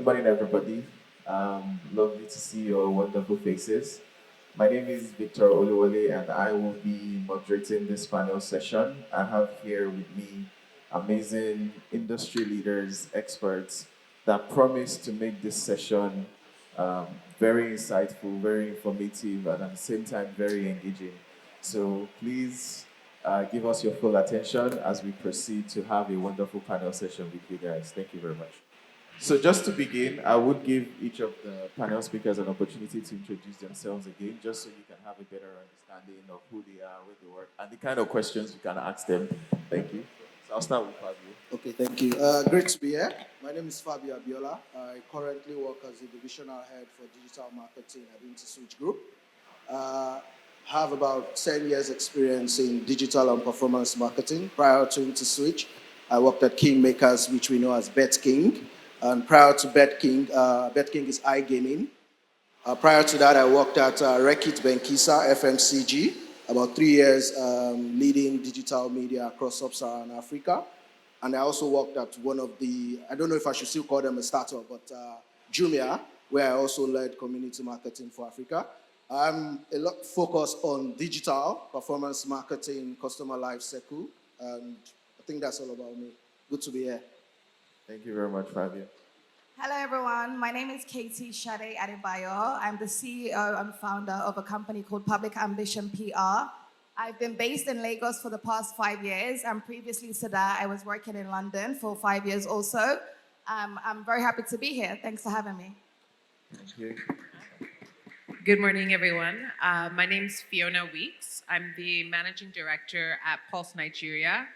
good morning, everybody. Lovely to see your wonderful faces. My name is Victor Oluwole, and I will be moderating this panel session. I have here with me amazing industry leaders, experts that promise to make this session very insightful, very informative, and at the same time, very engaging. So please give us your full attention as we proceed to have a wonderful panel session with you guys. Thank you very much. So just to begin, I would give each of the panel speakers an opportunity to introduce themselves again, just so you can have a better understanding of who they are, where they work, and the kind of questions you can ask them. Thank you. So I'll start with Fabio. Okay, thank you. Great to be here. My name is Fabio Abiola. I currently work as a divisional head for digital marketing at Interswitch Group. Have about 10 years experience in digital and performance marketing. Prior to Interswitch, I worked at Kingmakers, which we know as BetKing. And prior to BetKing, BetKing is iGaming. Prior to that, I worked at Rekit Benkisa, FMCG, about 3 years leading digital media across sub-Saharan Africa. And I also worked at one of the, I don't know if I should still call them a startup, but Jumia, where I also led community marketing for Africa. I'm a lot focused on digital, performance marketing, customer life cycle, and I think that's all about me. Good to be here. Thank you very much, Fabio. Hello, everyone. My name is Katy Sade Adebayo. I'm the CEO and founder of a company called Public Ambition PR. I've been based in Lagos for the past 5 years, and previously to that, I was working in London for 5 years also. I'm very happy to be here. Thanks for having me. Thank you. Good morning, everyone. My name's Fiona Weeks. I'm the managing director at Pulse Nigeria.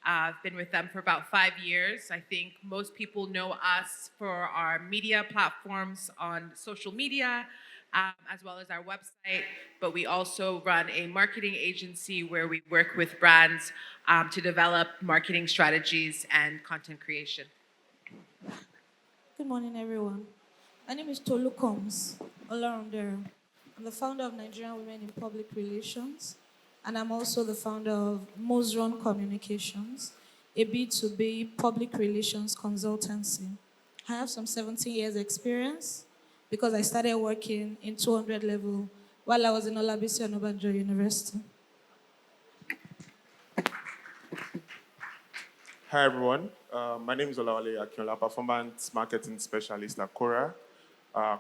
I've been with them for about 5 years. I think most people know us for our media platforms on social media, as well as our website. But we also run a marketing agency where we work with brands to develop marketing strategies and content creation. Good morning, everyone. My name is Tolulope Olorundero. I'm the founder of Nigerian Women in Public Relations, and I'm also the founder of Mosron Communications, a B2B public relations consultancy. I have some 17 years experience because I started working in 200 level while I was in Olabisi Onabanjo University. Hi, everyone. My name is Olawale Akinola, performance marketing specialist at Kora.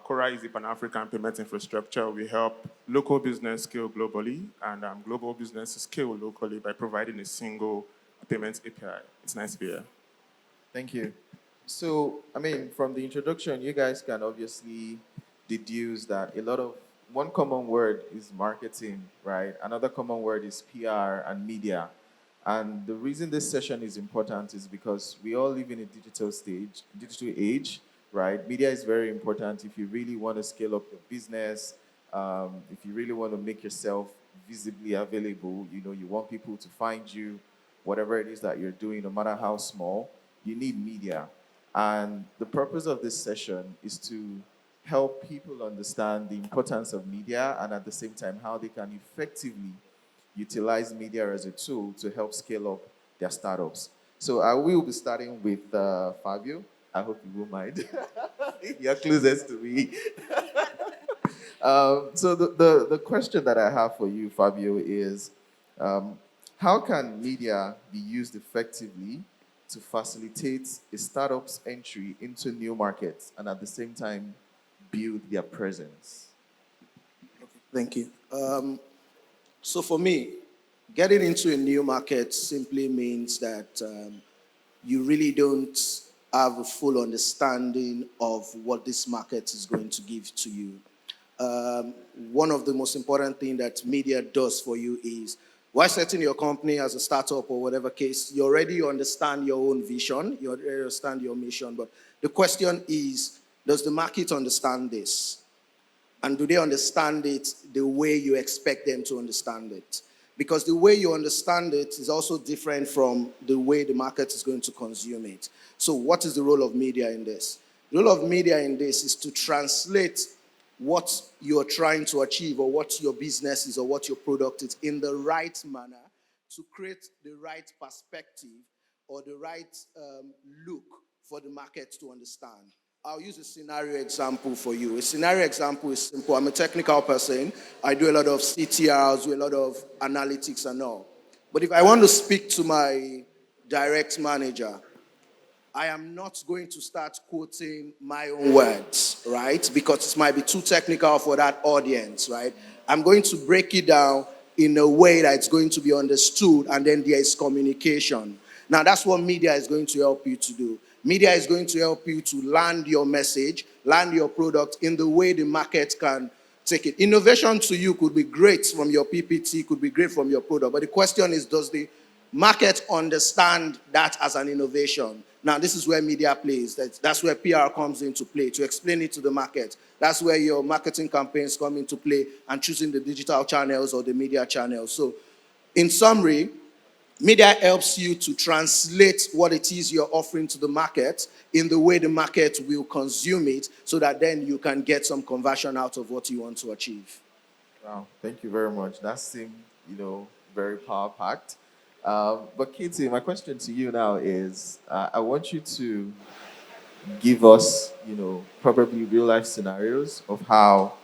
Kora is a Pan-African payment infrastructure. We help local business scale globally and global business scale locally by providing a single payments API. It's nice to be here. Thank you. So, from the introduction, you guys can obviously deduce that one common word is marketing, right? Another common word is PR and media. And the reason this session is important is because we all live in a digital age, right? Media is very important if you really want to scale up your business, if you really want to make yourself visibly available, you want people to find you, whatever it is that you're doing, no matter how small, you need media. And the purpose of this session is to help people understand the importance of media and at the same time how they can effectively utilize media as a tool to help scale up their startups. So I will be starting with Fabio. I hope you won't mind. You're closest to me. So the question that I have for you, Fabio, is how can media be used effectively to facilitate a startup's entry into new markets and at the same time build their presence? Thank you. So for me, getting into a new market simply means that you really don't have a full understanding of what this market is going to give to you. One of the most important things that media does for you is, while setting your company as a startup or whatever case, you already understand your own vision, you already understand your mission, but the question is, does the market understand this? And do they understand it the way you expect them to understand it? Because the way you understand it is also different from the way the market is going to consume it. So what is the role of media in this? The role of media in this is to translate what you're trying to achieve or what your business is or what your product is in the right manner to create the right perspective or the right look for the market to understand. I'll use a scenario example for you. A scenario example is simple. I'm a technical person. I do a lot of CTRs, do a lot of analytics and all. But if I want to speak to my direct manager, I am not going to start quoting my own words, right? Because it might be too technical for that audience, right? I'm going to break it down in a way that it's going to be understood, and then there is communication. Now, that's what media is going to help you to do. Media is going to help you to land your message, land your product in the way the market can take it. Innovation to you could be great from your PPT, could be great from your product, but the question is, does the market understand that as an innovation? Now, this is where media plays. That's where PR comes into play, to explain it to the market. That's where your marketing campaigns come into play, and choosing the digital channels or the media channels. So, in summary, media helps you to translate what it is you're offering to the market in the way the market will consume it, so that then you can get some conversion out of what you want to achieve. Wow, thank you very much. That seemed, very power packed. But Katie, my question to you now is, I want you to give us, probably real life scenarios of how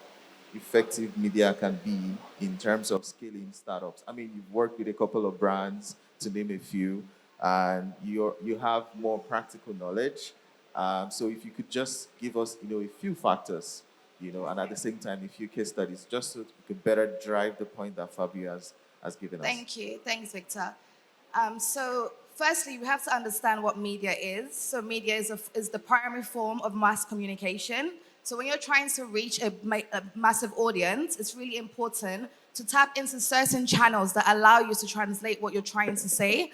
effective media can be in terms of scaling startups. I mean, you've worked with a couple of brands, to name a few, and you have more practical knowledge. So if you could just give us, a few factors, and at the same time, a few case studies, just so we could better drive the point that Fabio has given us. Thank you. Thanks, Victor. So, firstly, we have to understand what media is. So, media is the primary form of mass communication. So, when you're trying to reach a massive audience, it's really important to tap into certain channels that allow you to translate what you're trying to say.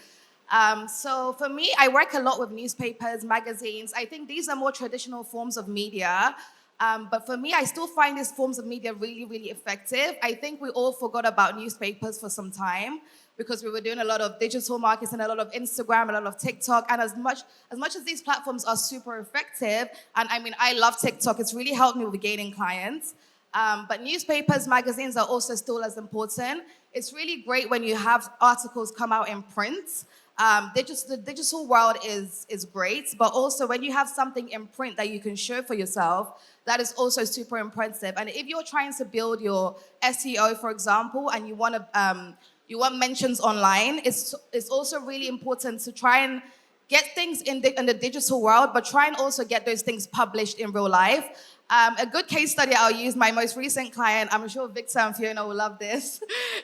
So, for me, I work a lot with newspapers, magazines. I think these are more traditional forms of media. But for me, I still find these forms of media really, really effective. I think we all forgot about newspapers for some time because we were doing a lot of digital marketing, a lot of Instagram, a lot of TikTok. And as much as these platforms are super effective, and I mean, I love TikTok, it's really helped me with gaining clients. But newspapers, magazines are also still as important. It's really great when you have articles come out in print. The digital world is great, but also when you have something in print that you can show for yourself, that is also super impressive. And if you're trying to build your SEO, for example, and you want mentions online, it's also really important to try and get things in the digital world, but try and also get those things published in real life. A good case study I'll use, my most recent client, I'm sure Victor and Fiona will love this,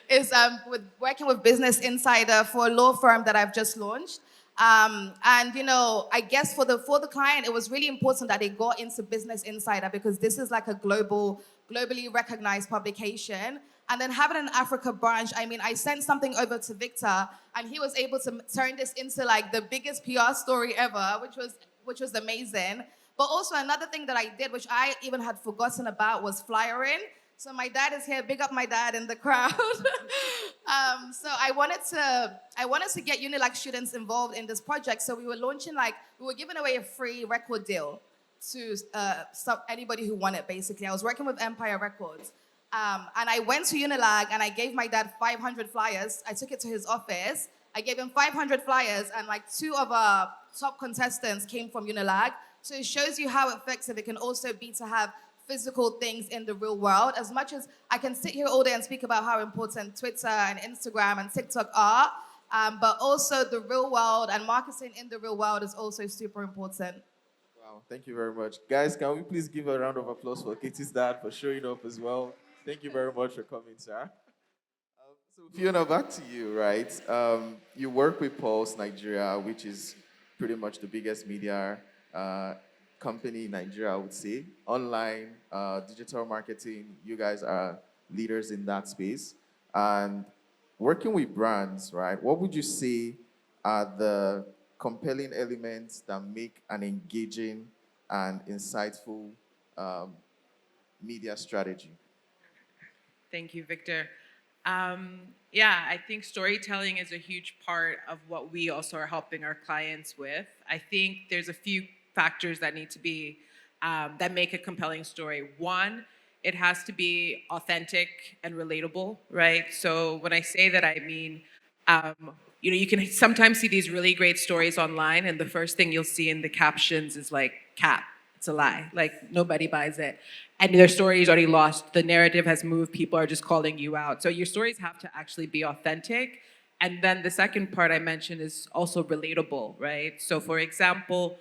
is working with Business Insider for a law firm that I've just launched. And I guess for the client, it was really important that they got into Business Insider because this is like a globally recognized publication. And then having an Africa branch, I mean, I sent something over to Victor, and he was able to turn this into like the biggest PR story ever, which was amazing. But also another thing that I did, which I even had forgotten about, was flyering. So my dad is here. Big up my dad in the crowd. So I wanted to get Unilag students involved in this project. So we were giving away a free record deal to anybody who wanted. Basically, I was working with Empire Records. And I went to Unilag and I gave my dad 500 flyers. I took it to his office. I gave him 500 flyers, and like 2 of our top contestants came from Unilag. So it shows you how effective it can also be to have physical things in the real world. As much as I can sit here all day and speak about how important Twitter and Instagram and TikTok are, but also the real world and marketing in the real world is also super important. Wow, thank you very much. Guys, can we please give a round of applause for Katie's dad for showing up as well? Thank you very much for coming, sir. So Fiona, back to you, right? You work with Pulse Nigeria, which is pretty much the biggest media company in Nigeria, I would say. Online, digital marketing, you guys are leaders in that space. And working with brands, right? What would you say are the compelling elements that make an engaging and insightful um, media strategy? Thank you, Victor. Yeah, I think storytelling is a huge part of what we also are helping our clients with. I think there's a few factors that need to be that make a compelling story. One, it has to be authentic and relatable, right? So when I say that, I mean, um, you can sometimes see these really great stories online, and the first thing you'll see in the captions is like "cat," It's a lie. Like nobody buys it. And their story is already lost. The narrative has moved. People are just calling you out. So your stories have to actually be authentic. And then the second part I mentioned is also relatable, right? So for example,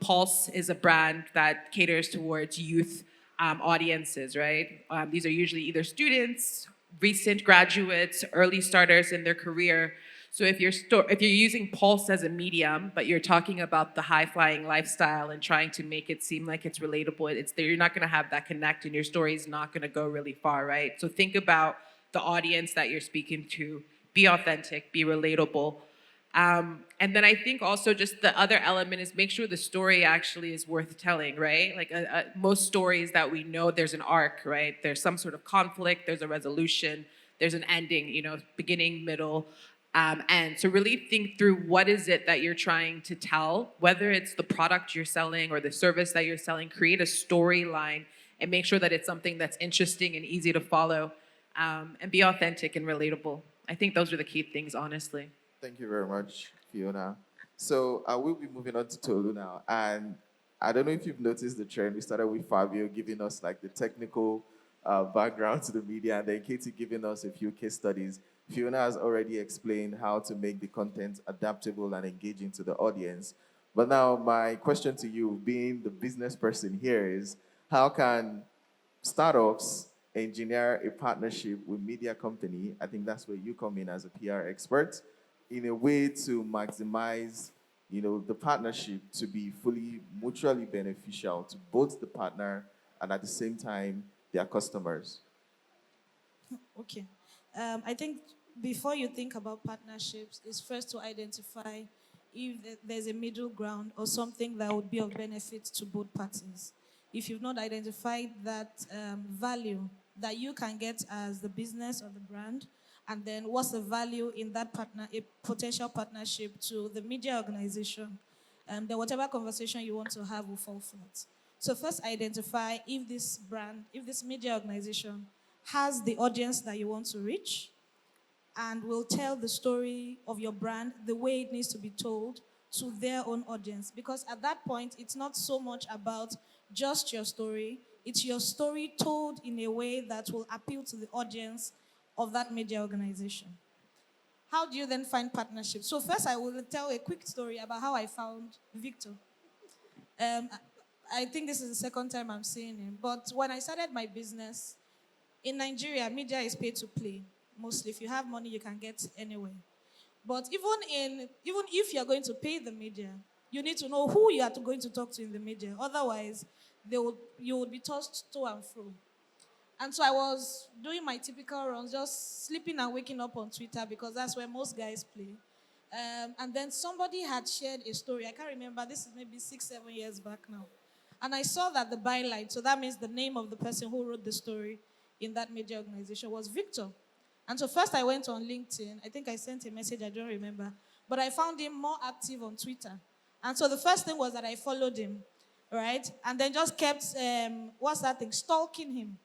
Pulse is a brand that caters towards youth audiences, right? These are usually either students, recent graduates, early starters in their career. So if you're using Pulse as a medium, but you're talking about the high flying lifestyle and trying to make it seem like it's relatable, you're not going to have that connect, and your story is not going to go really far, right? So think about the audience that you're speaking to. Be authentic. Be relatable. And then I think also just the other element is make sure the story actually is worth telling, right? Like most stories that we know, there's an arc, right? There's some sort of conflict, there's a resolution, there's an ending, beginning, middle, end. So really think through what is it that you're trying to tell, whether it's the product you're selling or the service that you're selling, create a storyline and make sure that it's something that's interesting and easy to follow, and be authentic and relatable. I think those are the key things, honestly. Thank you very much, Fiona. So I will be moving on to Tolu now. And I don't know if you've noticed the trend. We started with Fabio giving us like the technical background to the media, and then Katy giving us a few case studies. Fiona has already explained how to make the content adaptable and engaging to the audience. But now my question to you, being the business person here, is how can startups engineer a partnership with media company? I think that's where you come in as a PR expert, in a way to maximize, the partnership to be fully mutually beneficial to both the partner and at the same time their customers. Okay. I think before you think about partnerships, it's first to identify if there's a middle ground or something that would be of benefit to both parties. If you've not identified that value that you can get as the business or the brand, and then what's the value in that a potential partnership to the media organization, then whatever conversation you want to have will fall flat. So first identify if this media organization has the audience that you want to reach and will tell the story of your brand the way it needs to be told to their own audience. Because at that point, it's not so much about just your story, it's your story told in a way that will appeal to the audience of that media organization. How do you then find partnerships? So, first, I will tell a quick story about how I found Victor. Um, I think this is the second time I'm seeing him. But when I started my business, in Nigeria, media is pay to play. Mostly, if you have money, you can get anywhere. But even if you're going to pay the media, you need to know who you are going to talk to in the media. Otherwise, you would be tossed to and fro. And so I was doing my typical runs, just sleeping and waking up on Twitter because that's where most guys play. And then somebody had shared a story. I can't remember. This is maybe 6, 7 years back now. And I saw that the byline, so that means the name of the person who wrote the story in that media organization, was Victor. And so first I went on LinkedIn. I think I sent a message, I don't remember. But I found him more active on Twitter. And so the first thing was that I followed him, right? And then just kept, what's that thing? Stalking him.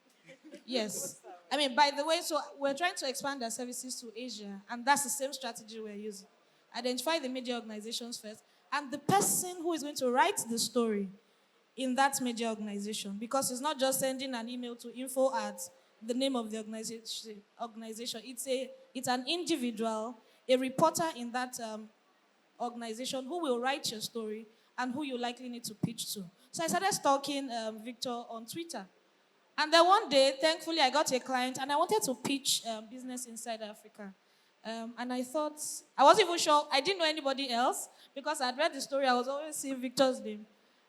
Yes. I mean, by the way, so we're trying to expand our services to Asia, and that's the same strategy we're using. Identify the media organizations first, and the person who is going to write the story in that media organization, because it's not just sending an email to info at the name of the organization. It's an individual, a reporter in that organization who will write your story and who you likely need to pitch to. So I started stalking Victor on Twitter. And then one day, thankfully, I got a client and I wanted to pitch Business Inside Africa. And I thought, I wasn't even sure, I didn't know anybody else because I'd read the story, I was always seeing Victor's name.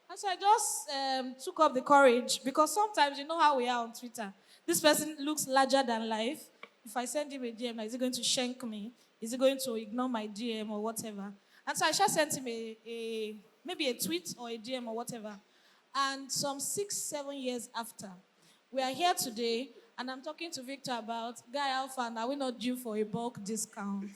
And so I just took up the courage because sometimes you know how we are on Twitter. This person looks larger than life. If I send him a DM, is he going to shank me? Is he going to ignore my DM or whatever? And so I just sent him maybe a tweet or a DM or whatever. And some 6, 7 years after, we are here today, and I'm talking to Victor about, Guy Alpha, are we not due for a bulk discount?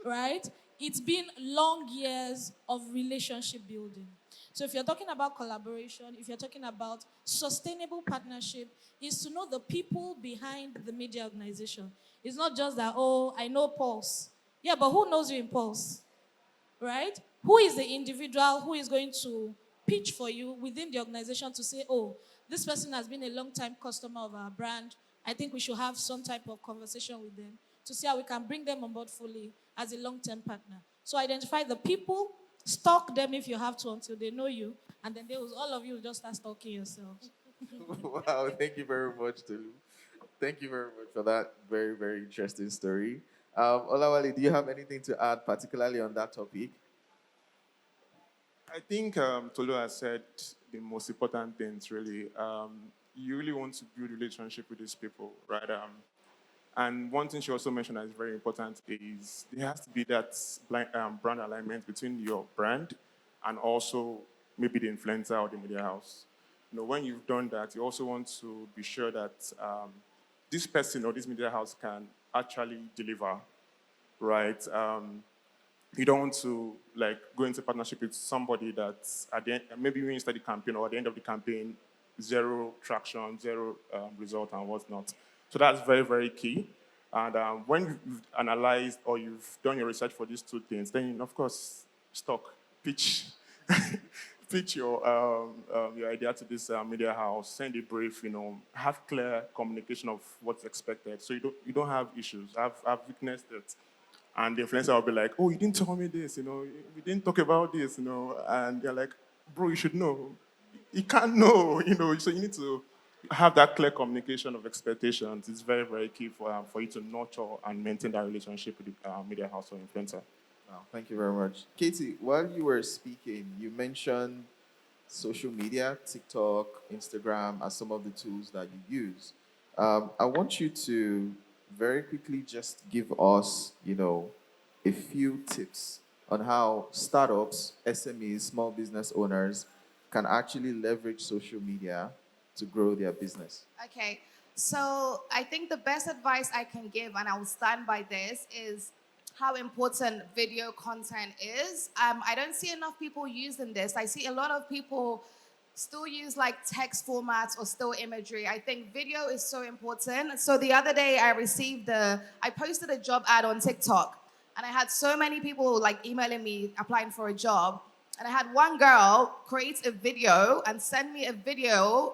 Right? It's been long years of relationship building. So if you're talking about collaboration, if you're talking about sustainable partnership, is to know the people behind the media organization. It's not just that, oh, I know Pulse. Yeah, but who knows you in Pulse? Right? Who is the individual who is going to pitch for you within the organization to say, oh, this person has been a long-time customer of our brand. I think we should have some type of conversation with them to see how we can bring them on board fully as a long-term partner. So identify the people, stalk them if you have to until they know you, and then all of you will just start stalking yourselves. Wow, thank you very much, Tolu. Thank you very much for that very, very interesting story. Olawale, do you have anything to add, particularly on that topic? I think Tolu has said the most important things, really. You really want to build relationship with these people, right? And one thing she also mentioned that is very important is there has to be that brand alignment between your brand and also maybe the influencer or the media house. When you've done that, you also want to be sure that this person or this media house can actually deliver, right? You don't want to go into partnership with somebody that's at the end, maybe when you start the campaign or at the end of the campaign, zero traction, zero result and whatnot. So that's very, very key. And when you've analyzed or you've done your research for these two things, then of course, pitch, pitch your idea to this media house, send a brief, have clear communication of what's expected, so you don't have issues. I've witnessed it. And the influencer will be like, oh, you didn't tell me this, we didn't talk about this, and they're like, bro, you should know. You can't know, so you need to have that clear communication of expectations. It's very, very key for you to nurture and maintain that relationship with the media house or influencer. Wow, thank you very much. Katy, while you were speaking, you mentioned social media, TikTok, Instagram, as some of the tools that you use. I want you to very quickly just give us, a few tips on how startups, SMEs, small business owners can actually leverage social media to grow their business. Okay, so I think the best advice I can give, and I will stand by this, is how important video content is. I don't see enough people using this. I see a lot of people still use like text formats or still imagery. I think video is so important. So the other day I posted a job ad on TikTok, and I had so many people like emailing me applying for a job. And I had one girl create a video and send me a video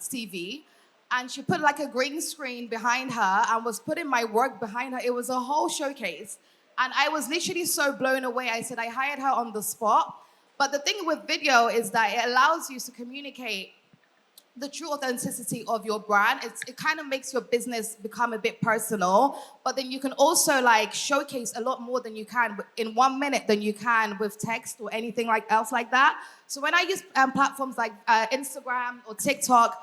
CV, and she put like a green screen behind her and was putting my work behind her. It was a whole showcase. And I was literally so blown away. I said I hired her on the spot. But the thing with video is that it allows you to communicate the true authenticity of your brand. It kind of makes your business become a bit personal, but then you can also like showcase a lot more than you can in 1 minute than you can with text or anything else like that. So when I use platforms like Instagram or TikTok,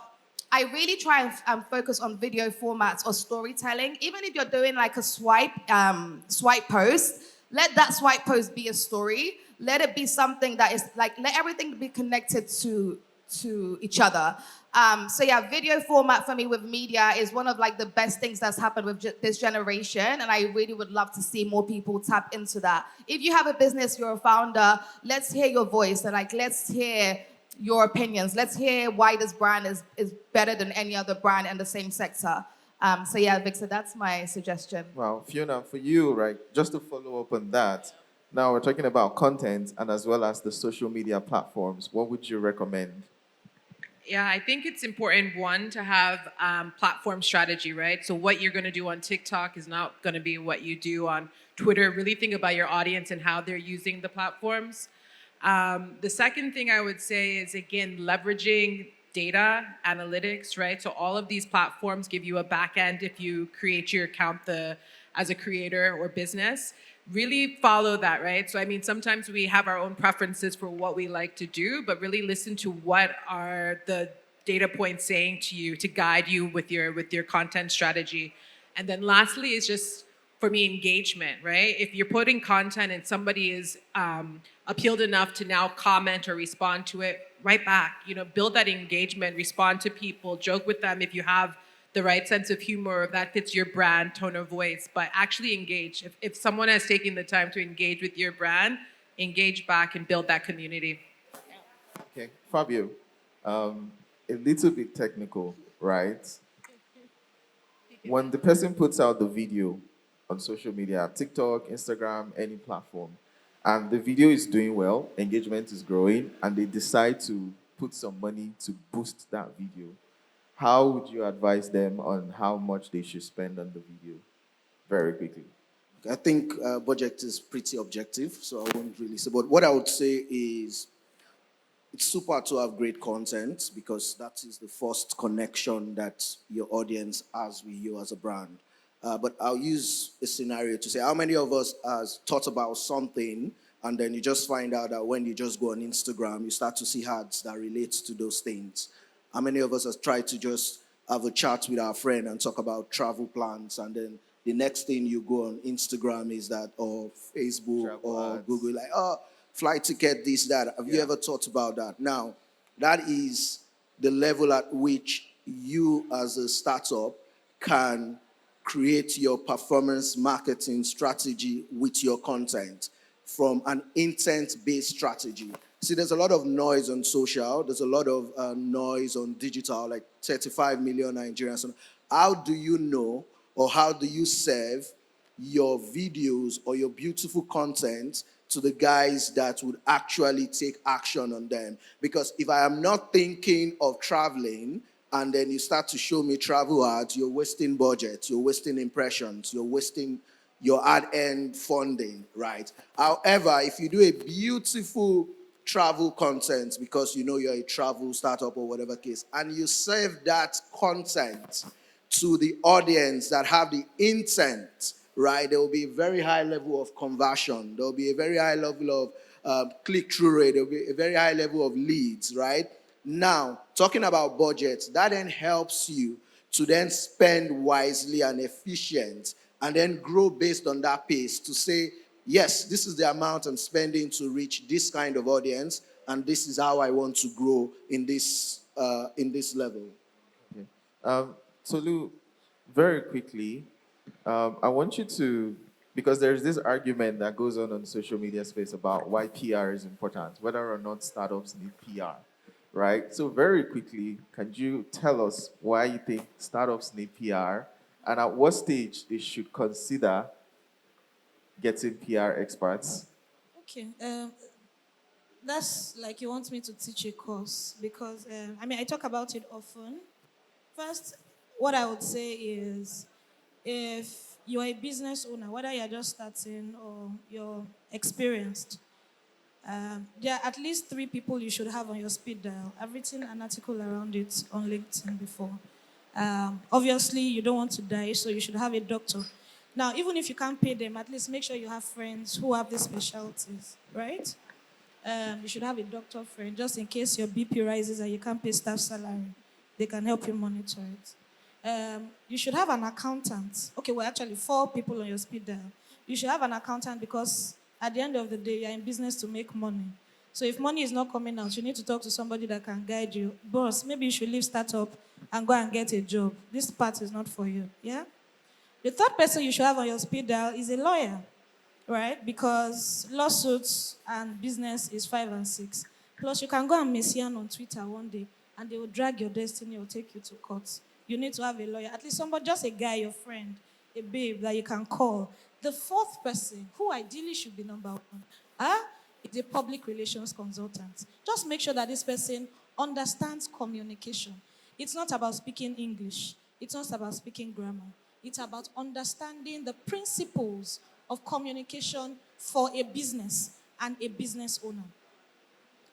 I really try and focus on video formats or storytelling. Even if you're doing like a swipe post, let that swipe post be a story. Let it be something that is like, let everything be connected to each other. So yeah, video format for me with media is one of like the best things that's happened with this generation, and I really would love to see more people tap into that. If you have a business, you're a founder, let's hear your voice and like let's hear your opinions. Let's hear why this brand is better than any other brand in the same sector. So yeah, Victor, that's my suggestion. Wow, Fiona, for you, right, just to follow up on that, now we're talking about content and as well as the social media platforms. What would you recommend? Yeah, I think it's important, one, to have platform strategy, right? So what you're going to do on TikTok is not going to be what you do on Twitter. Really think about your audience and how they're using the platforms. The second thing I would say is, again, leveraging data analytics, right? So all of these platforms give you a back end if you create your account as a creator or business. Really follow that, right? So I mean, sometimes we have our own preferences for what we like to do, but really listen to what are the data points saying to you to guide you with your content strategy. And then lastly is just, for me, engagement, right? If you're putting content and somebody is appealed enough to now comment or respond to it, right back, build that engagement, respond to people, joke with them if you have the right sense of humor that fits your brand, tone of voice, but actually engage. If someone has taken the time to engage with your brand, engage back and build that community. Okay, Fabio, a little bit technical, right? When the person puts out the video on social media, TikTok, Instagram, any platform, and the video is doing well, engagement is growing, and they decide to put some money to boost that video, how would you advise them on how much they should spend on the video? Very quickly. I think budget is pretty objective, so I won't really say. But what I would say is it's super to have great content because that is the first connection that your audience has with you as a brand. But I'll use a scenario to say how many of us has thought about something and then you just find out that when you just go on Instagram, you start to see ads that relates to those things. How many of us has tried to just have a chat with our friend and talk about travel plans and then the next thing you go on Instagram is that or Facebook Travel or ads. Google like, oh, flight ticket, this, that. Have you Yeah. ever thought about that? Now, that is the level at which you as a startup can create your performance marketing strategy with your content from an intent-based strategy. See, there's a lot of noise on social. There's a lot of noise on digital, like 35 million Nigerians. How do you know or how do you serve your videos or your beautiful content to the guys that would actually take action on them? Because if I am not thinking of traveling and then you start to show me travel ads, you're wasting budget, you're wasting impressions, you're wasting your ad end funding, right? However, if you do a beautiful travel content because you know you're a travel startup or whatever case, and you serve that content to the audience that have the intent, right? There will be a very high level of conversion. There will be a very high level of click-through rate. There will be a very high level of leads, right? Now, talking about budgets, that then helps you to then spend wisely and efficient and then grow based on that pace to say, yes, this is the amount I'm spending to reach this kind of audience, and this is how I want to grow in this level. Okay. Tolu, very quickly, I want you to, because there's this argument that goes on social media space about why PR is important, whether or not startups need PR, right? So very quickly, can you tell us why you think startups need PR and at what stage they should consider getting PR experts? Okay. That's like you want me to teach a course because I talk about it often. First, what I would say is if you're a business owner, whether you're just starting or you're experienced, there are at least three people you should have on your speed dial. I've written an article around it on LinkedIn before. Obviously, you don't want to die, so you should have a doctor. Now, even if you can't pay them, at least make sure you have friends who have these specialties, right? You should have a doctor friend just in case your BP rises and you can't pay staff salary. They can help you monitor it. You should have an accountant. Okay, well, actually, four people on your speed dial. You should have an accountant because at the end of the day, you're in business to make money. So if money is not coming out, you need to talk to somebody that can guide you. Boss, maybe you should leave startup and go and get a job. This part is not for you. Yeah? The third person you should have on your speed dial is a lawyer, right? Because lawsuits and business is 5 and 6. Plus, you can go and messian on Twitter one day, and they will drag your destiny or take you to court. You need to have a lawyer, at least somebody, just a guy, your friend, a babe that you can call. The fourth person, who ideally should be number one, is a public relations consultant. Just make sure that this person understands communication. It's not about speaking English. It's not about speaking grammar. It's about understanding the principles of communication for a business and a business owner.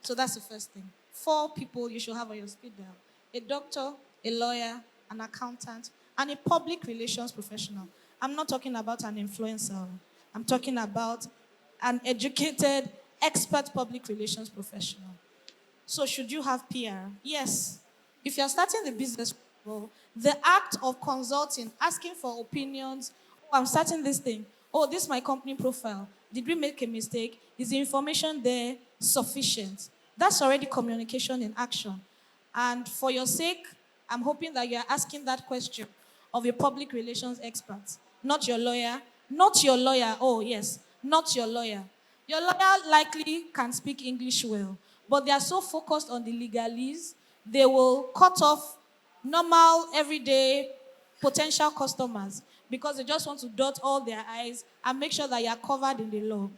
So that's the first thing. Four people you should have on your speed dial: a doctor, a lawyer, an accountant, and a public relations professional. I'm not talking about an influencer. I'm talking about an educated, expert public relations professional. So should you have PR? Yes. If you're starting the business, well, the act of consulting, asking for opinions, oh, I'm starting this thing. Oh, this is my company profile. Did we make a mistake? Is the information there sufficient? That's already communication in action. And for your sake, I'm hoping that you're asking that question of a public relations expert, not your lawyer. Not your lawyer. Oh, yes, not your lawyer. Your lawyer likely can speak English well, but they are so focused on the legalese, they will cut off normal, everyday potential customers because they just want to dot all their I's and make sure that you are covered in the law.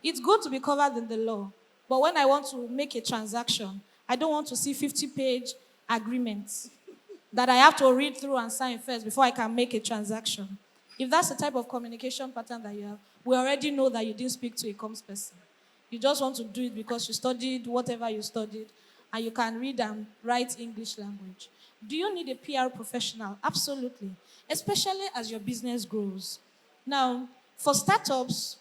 It's good to be covered in the law. But when I want to make a transaction, I don't want to see 50-page agreements that I have to read through and sign first before I can make a transaction. If that's the type of communication pattern that you have, we already know that you didn't speak to a comms person. You just want to do it because you studied whatever you studied and you can read and write English language. Do you need a PR professional? Absolutely, especially as your business grows. Now, for startups,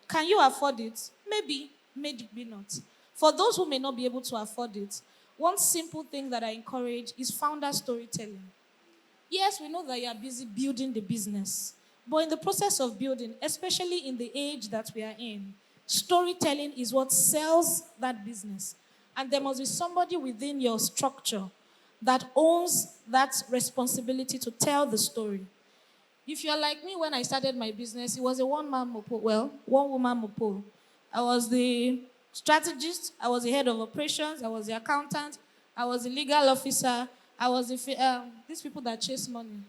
can you afford it? Maybe, maybe not. For those who may not be able to afford it, one simple thing that I encourage is founder storytelling. Yes, we know that you are busy building the business, but in the process of building, especially in the age that we are in, storytelling is what sells that business. And there must be somebody within your structure that owns that responsibility to tell the story. If you're like me, when I started my business, it was a one-man mopo. Well, one-woman mopo. I was the strategist. I was the head of operations. I was the accountant. I was the legal officer. I was these people that chase money.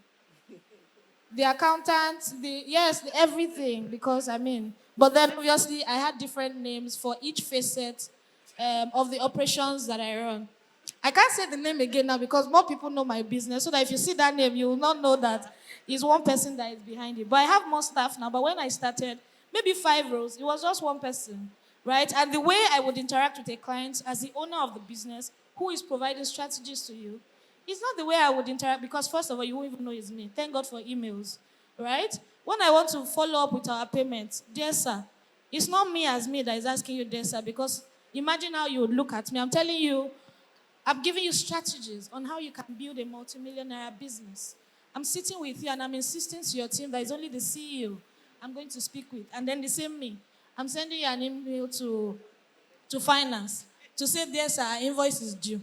The accountant, everything. Because but then obviously I had different names for each facet of the operations that I run. I can't say the name again now because more people know my business. So that if you see that name, you will not know that it's one person that is behind it. But I have more staff now. But when I started, maybe 5 rows, it was just one person, right? And the way I would interact with a client as the owner of the business who is providing strategies to you, it's not the way I would interact because, first of all, you won't even know it's me. Thank God for emails, right? When I want to follow up with our payments, dear sir, it's not me as me that is asking you, dear sir, because imagine how you would look at me. I'm telling you, I'm giving you strategies on how you can build a multimillionaire business. I'm sitting with you and I'm insisting to your team that it's only the CEO I'm going to speak with. And then the same me. I'm sending you an email to finance to say, dear sir, our invoice is due.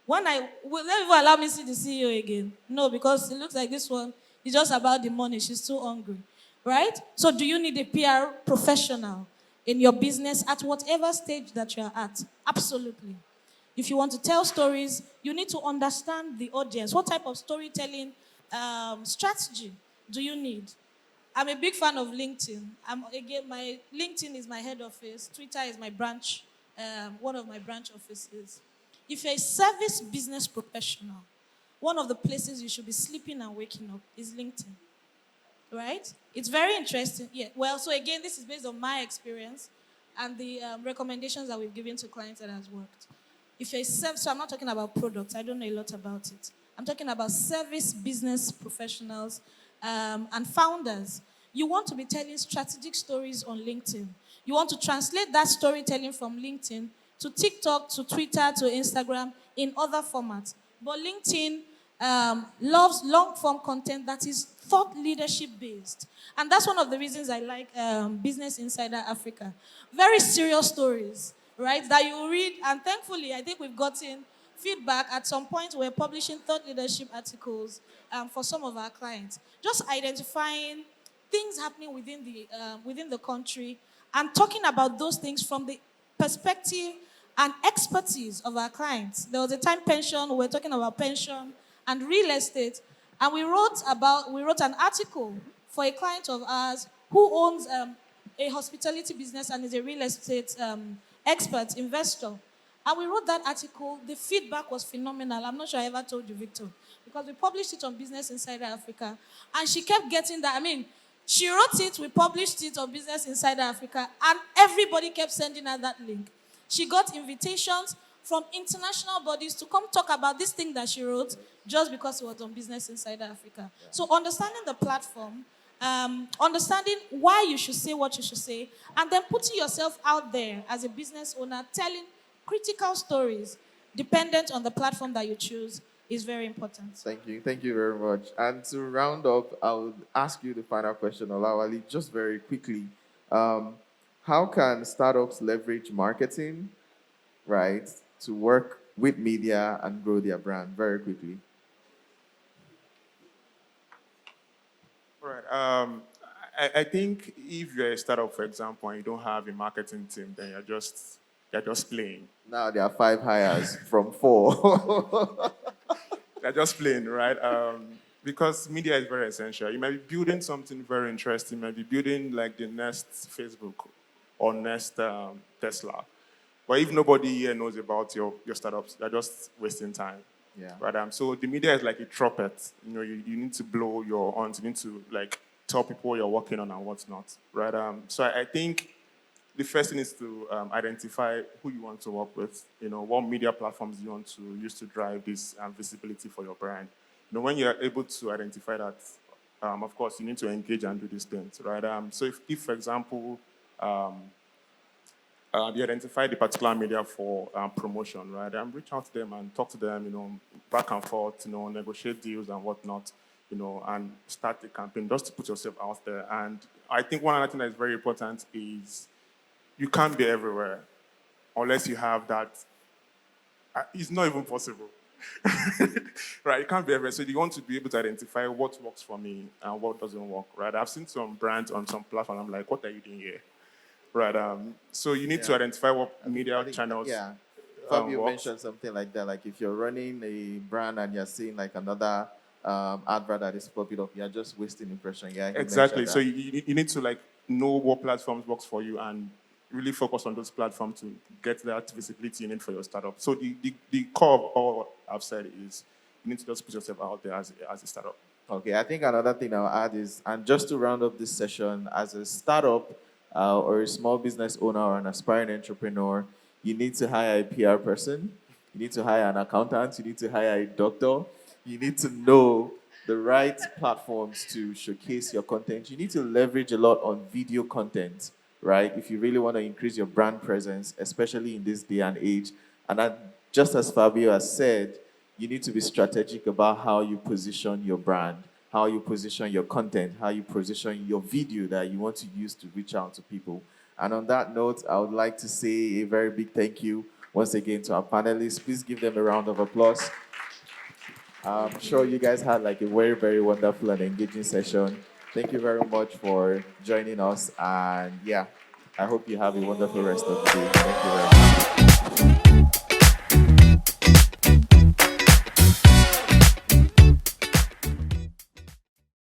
Will they even allow me to see the CEO again? No, because it looks like this one is just about the money. She's too hungry, right? So do you need a PR professional in your business at whatever stage that you're at? Absolutely. If you want to tell stories, you need to understand the audience. What type of storytelling strategy do you need? I'm a big fan of LinkedIn. My LinkedIn is my head office. Twitter is my branch, one of my branch offices. If you're a service business professional, one of the places you should be sleeping and waking up is LinkedIn, right? It's very interesting. Yeah. Well, so again, this is based on my experience and the recommendations that we've given to clients that has worked. If you're a so I'm not talking about products. I don't know a lot about it. I'm talking about service business professionals and founders. You want to be telling strategic stories on LinkedIn. You want to translate that storytelling from LinkedIn to TikTok, to Twitter, to Instagram in other formats. But LinkedIn loves long-form content that is thought leadership based. And that's one of the reasons I like Business Insider Africa. Very serious stories, right, that you read. And thankfully, I think we've gotten feedback at some point. We're publishing thought leadership articles for some of our clients. Just identifying things happening within the country and talking about those things from the perspective and expertise of our clients. There was a time pension, we were talking about pension and real estate, and we wrote an article for a client of ours who owns a hospitality business and is a real estate expert, investor. And we wrote that article. The feedback was phenomenal. I'm not sure I ever told you, Victor, because we published it on Business Insider Africa. And she kept getting that. She wrote it, we published it on Business Insider Africa, and everybody kept sending her that link. She got invitations from international bodies to come talk about this thing that she wrote just because it was on Business Insider Africa. Yeah. So understanding the platform, understanding why you should say what you should say, and then putting yourself out there as a business owner, telling critical stories dependent on the platform that you choose is very important. Thank you. Thank you very much. And to round up, I would ask you the final question, Olawale, just very quickly. How can startups leverage marketing, right, to work with media and grow their brand very quickly? All right. I think if you're a startup, for example, and you don't have a marketing team, then you're just playing. Now there are 5 hires from 4. They're just playing, right? Because media is very essential. You might be building something very interesting. You might be building like the next Facebook or next Tesla. But if nobody here knows about your startups, you're just wasting time. Yeah. Right? So the media is like a trumpet. You need to blow your horns. You need to like tell people what you're working on and what's not. Right? So I think the first thing is to identify who you want to work with. What media platforms you want to use to drive this visibility for your brand. When you're able to identify that, of course, you need to engage and do these things, right? So if for example, you identify the particular media for promotion, right? Reach out to them and talk to them, back and forth, negotiate deals and whatnot, and start the campaign just to put yourself out there. And I think one other thing that is very important is you can't be everywhere unless you have that. It's not even possible. Right, you can't be everywhere. So you want to be able to identify what works for me and what doesn't work, right? I've seen some brands on some platform. I'm like, what are you doing here? Right. So you need to identify what media channels. Yeah. Fabio works. mentioned something like that. Like if you're running a brand and you're seeing like another advert that is popping up, you're just wasting impression. Yeah. he Exactly. mentioned So that. you need to like know what platforms works for you and really focus on those platforms to get that visibility you need for your startup. So the core of all I've said is you need to just put yourself out there as a startup. Okay, I think another thing I'll add is, and just to round up this session, as a startup or a small business owner or an aspiring entrepreneur, you need to hire a PR person, you need to hire an accountant, you need to hire a doctor, you need to know the right platforms to showcase your content. You need to leverage a lot on video content, right? If you really want to increase your brand presence, especially in this day and age. And just as Fabio has said, you need to be strategic about how you position your brand, how you position your content, how you position your video that you want to use to reach out to people. And on that note, I would like to say a very big thank you once again to our panelists. Please give them a round of applause. I'm sure you guys had like a very, very wonderful and engaging session. Thank you very much for joining us. And yeah, I hope you have a wonderful rest of the day. Thank you very much.